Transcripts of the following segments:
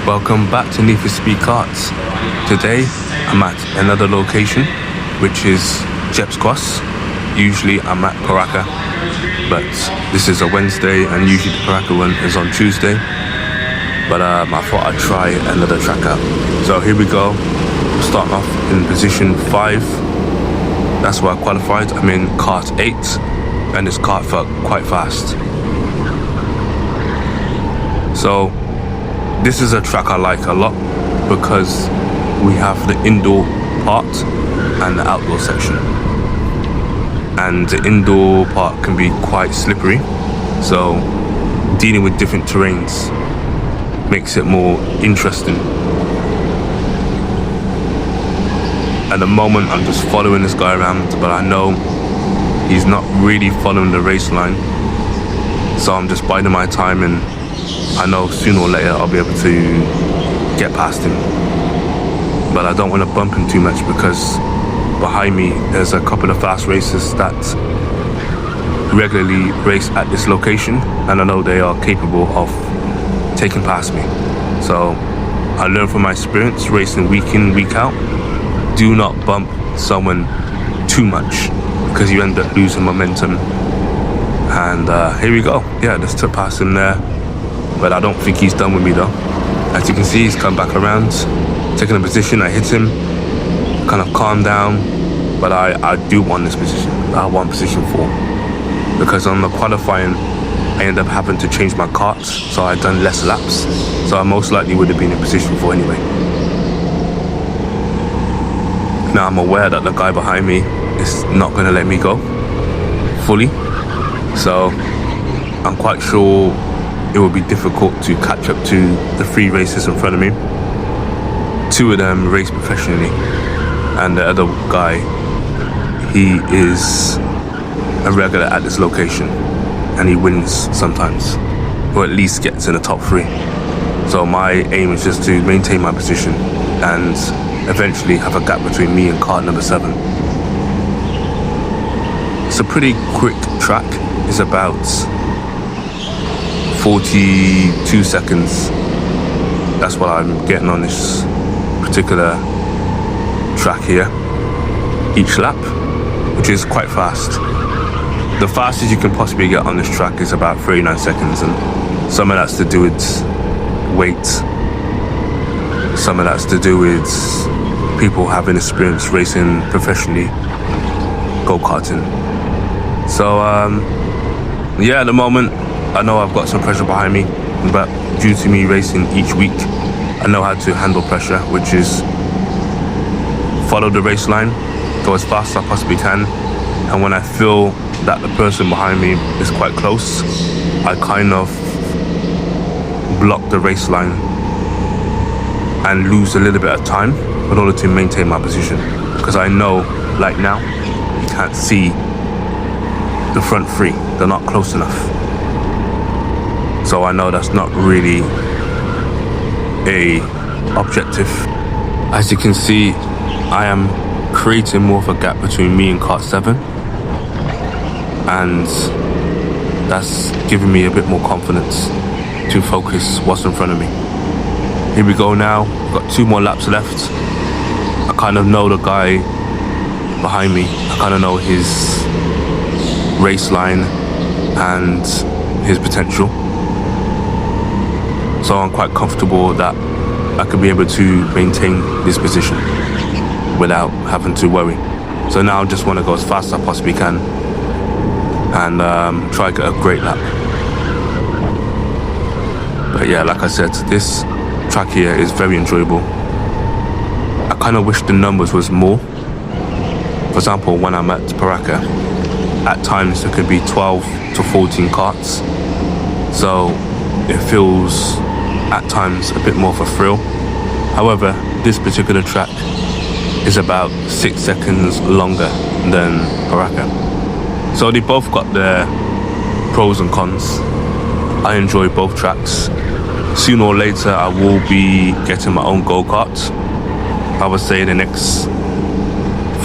Welcome back to Need for Speed Karts. Today I'm at another location, which is Gepps. Usually I'm at Paraka, but this is a Wednesday and usually the Paraka one is on Tuesday. But I thought I'd try another track out. So here we go. Starting off in position 5. That's where I qualified. I'm in kart 8 and this kart felt quite fast. So this is a track I like a lot because we have the indoor part and the outdoor section. And the indoor part can be quite slippery, so dealing with different terrains makes it more interesting. At the moment I'm just following this guy around, but I know he's not really following the race line, so I'm just biding my time, and I know sooner or later I'll be able to get past him. But I don't want to bump him too much because behind me there's a couple of fast racers that regularly race at this location, and I know they are capable of taking past me. So I learned from my experience racing week in, week out, do not bump someone too much because you end up losing momentum. And here we go. Yeah, just took past him there, but I don't think he's done with me though. As you can see, he's come back around, taking a position. I hit him, kind of calmed down, but I do want this position. I want position 4 because on the qualifying I ended up having to change my karts, so I'd done less laps, so I most likely would have been in position 4 anyway. Now I'm aware that the guy behind me is not going to let me go fully, so I'm quite sure it will be difficult to catch up to the 3 racers in front of me. 2 of them race professionally, and the other guy, he is a regular at this location and he wins sometimes, or at least gets in the top 3. So my aim is just to maintain my position and eventually have a gap between me and kart number 7. It's a pretty quick track. It's about 42 seconds. That's what I'm getting on this particular track here each lap, which is quite fast. The fastest you can possibly get on this track is about 39 seconds, and some of that's to do with weight, some of that's to do with people having experience racing professionally, go-karting. So yeah, at the moment I know I've got some pressure behind me, but due to me racing each week, I know how to handle pressure, which is follow the race line, go as fast as I possibly can, and when I feel that the person behind me is quite close, I kind of block the race line and lose a little bit of time in order to maintain my position, because I know, like now, you can't see the front 3, they're not close enough. So I know that's not really a objective. As you can see, I am creating more of a gap between me and kart 7, and that's giving me a bit more confidence to focus what's in front of me. Here we go now. We've got 2 more laps left. I kind of know the guy behind me. I kind of know his race line and his potential, so I'm quite comfortable that I could be able to maintain this position without having to worry. So now I just want to go as fast as I possibly can and try to get a great lap. But yeah, like I said, this track here is very enjoyable. I kind of wish the numbers was more. For example, when I'm at Paraka, at times there could be 12 to 14 karts, so it feels at times a bit more of a thrill. However, this particular track is about 6 seconds longer than Paraka, so they both got their pros and cons. I enjoy both tracks. Sooner or later I will be getting my own go-kart, I would say in the next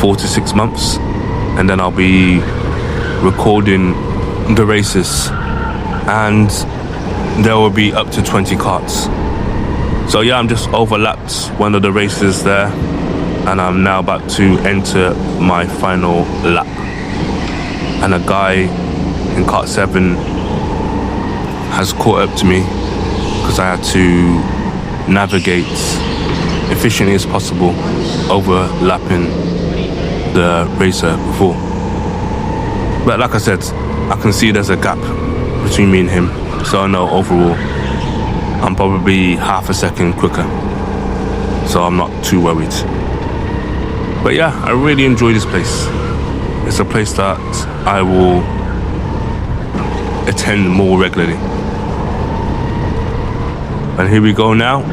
4 to 6 months, and then I'll be recording the races, and there will be up to 20 karts. So yeah, I'm just overlapped one of the races there, and I'm now about to enter my final lap. And a guy in kart 7 has caught up to me because I had to navigate efficiently as possible, overlapping the racer before. But like I said, I can see there's a gap between me and him, so I know overall I'm probably half a second quicker, so I'm not too worried. But yeah, I really enjoy this place. It's a place that I will attend more regularly. And here we go now,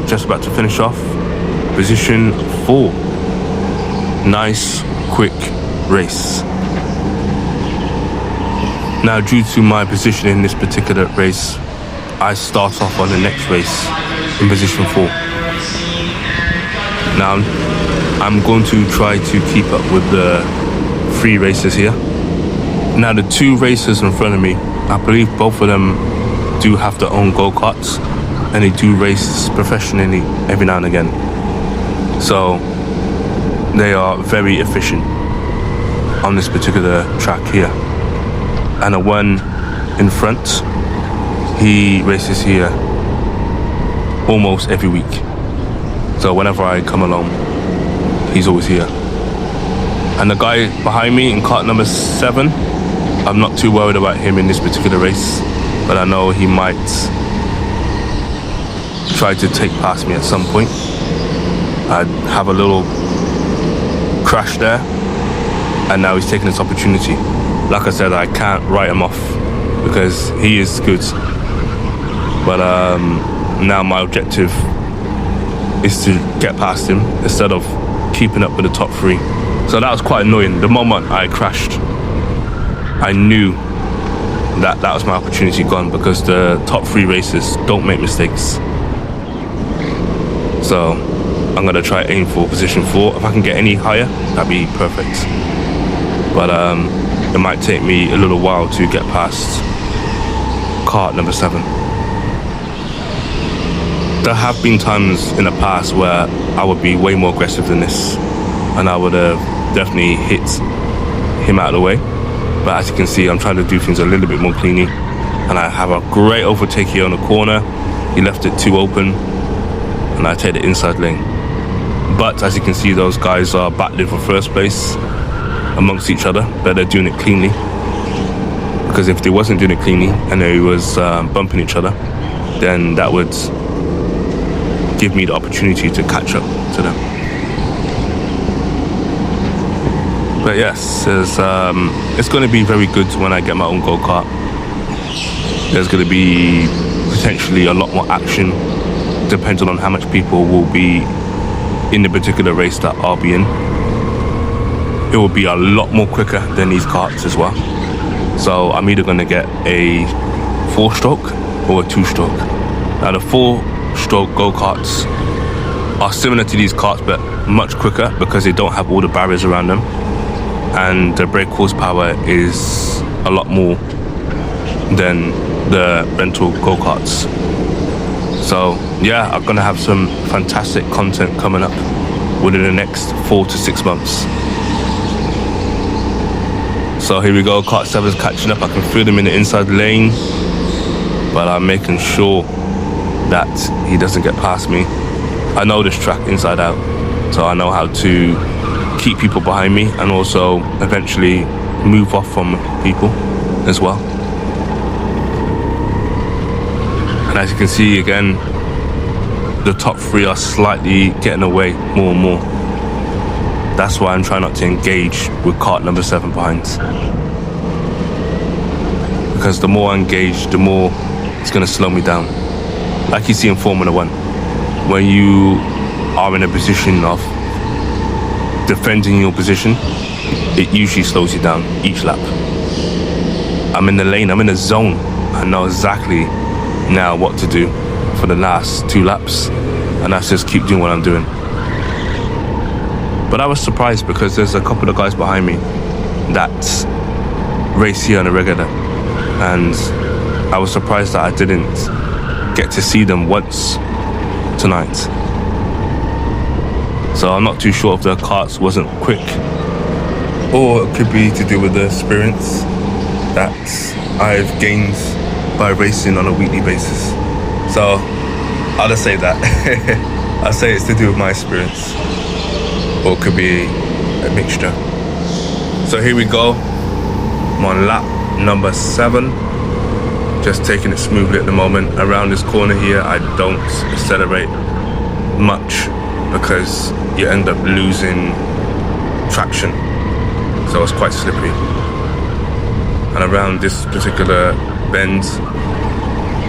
just about to finish off. Position 4. Nice, quick race. Now, due to my position in this particular race, I start off on the next race in position 4. Now, I'm going to try to keep up with the 3 races here. Now, the 2 racers in front of me, I believe both of them do have their own go-karts, and they do race professionally every now and again. So they are very efficient on this particular track here. And the one in front, he races here almost every week. So whenever I come along, he's always here. And the guy behind me in kart number 7, I'm not too worried about him in this particular race, but I know he might try to take past me at some point. I'd have a little crash there, and now he's taking this opportunity. Like I said, I can't write him off because he is good. But now my objective is to get past him instead of keeping up with the top 3. So that was quite annoying. The moment I crashed, I knew that that was my opportunity gone, because the top 3 racers don't make mistakes. So I'm gonna try aim for position 4. If I can get any higher, that'd be perfect. But it might take me a little while to get past kart number 7. There have been times in the past where I would be way more aggressive than this, and I would have definitely hit him out of the way. But as you can see, I'm trying to do things a little bit more cleanly, and I have a great overtake here on the corner. He left it too open, and I take the inside lane. But as you can see, those guys are battling for first place amongst each other, but they're doing it cleanly. Because if they wasn't doing it cleanly and they was bumping each other, then that would give me the opportunity to catch up to them. But yes, it's going to be very good when I get my own go-kart. There's going to be potentially a lot more action, depending on how much people will be in the particular race that I'll be in. It will be a lot more quicker than these karts as well. So I'm either going to get a 4-stroke or a 2-stroke. Now the 4-stroke go-karts are similar to these karts, but much quicker because they don't have all the barriers around them, and the brake horsepower is a lot more than the rental go-karts. So yeah, I'm gonna have some fantastic content coming up within the next 4 to 6 months. So here we go, kart 7's catching up. I can feel them in the inside lane, but I'm making sure that he doesn't get past me. I know this track inside out, so I know how to keep people behind me and also eventually move off from people as well. And as you can see again, the top 3 are slightly getting away more and more. That's why I'm trying not to engage with kart number 7 behind. Because the more I engage, the more it's going to slow me down. Like you see in Formula 1, when you are in a position of defending your position, it usually slows you down each lap. I'm in the lane, I'm in the zone. I know exactly now what to do for the last 2 laps, and that's just keep doing what I'm doing. But I was surprised because there's a couple of guys behind me that race here on a regular, and I was surprised that I didn't get to see them once tonight. So I'm not too sure if the karts wasn't quick, or it could be to do with the experience that I've gained by racing on a weekly basis. So I'll just say that. I'll say it's to do with my experience, or it could be a mixture. So here we go. I'm on lap number 7. Just taking it smoothly at the moment. Around this corner here, I don't accelerate much because you end up losing traction. So it's quite slippery. And around this particular bend,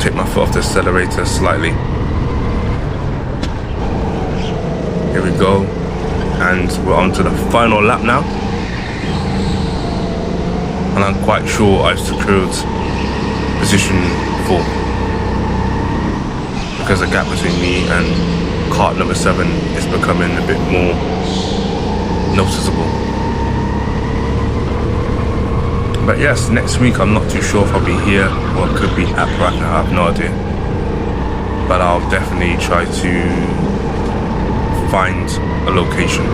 take my foot off the accelerator slightly. Here we go. And we're on to the final lap now. And I'm quite sure I've secured position 4, because the gap between me and kart number 7 is becoming a bit more noticeable. But yes, next week I'm not too sure if I'll be here or it could be at Bracken, I have no idea. But I'll definitely try to find a location.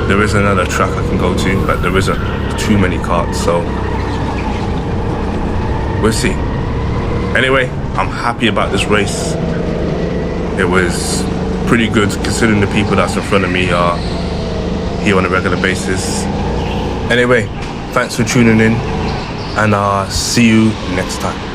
There is another track I can go to, but there isn't too many karts, so we'll see. Anyway, I'm happy about this race. It was pretty good considering the people that's in front of me are here on a regular basis. Anyway, thanks for tuning in, and I'll see you next time.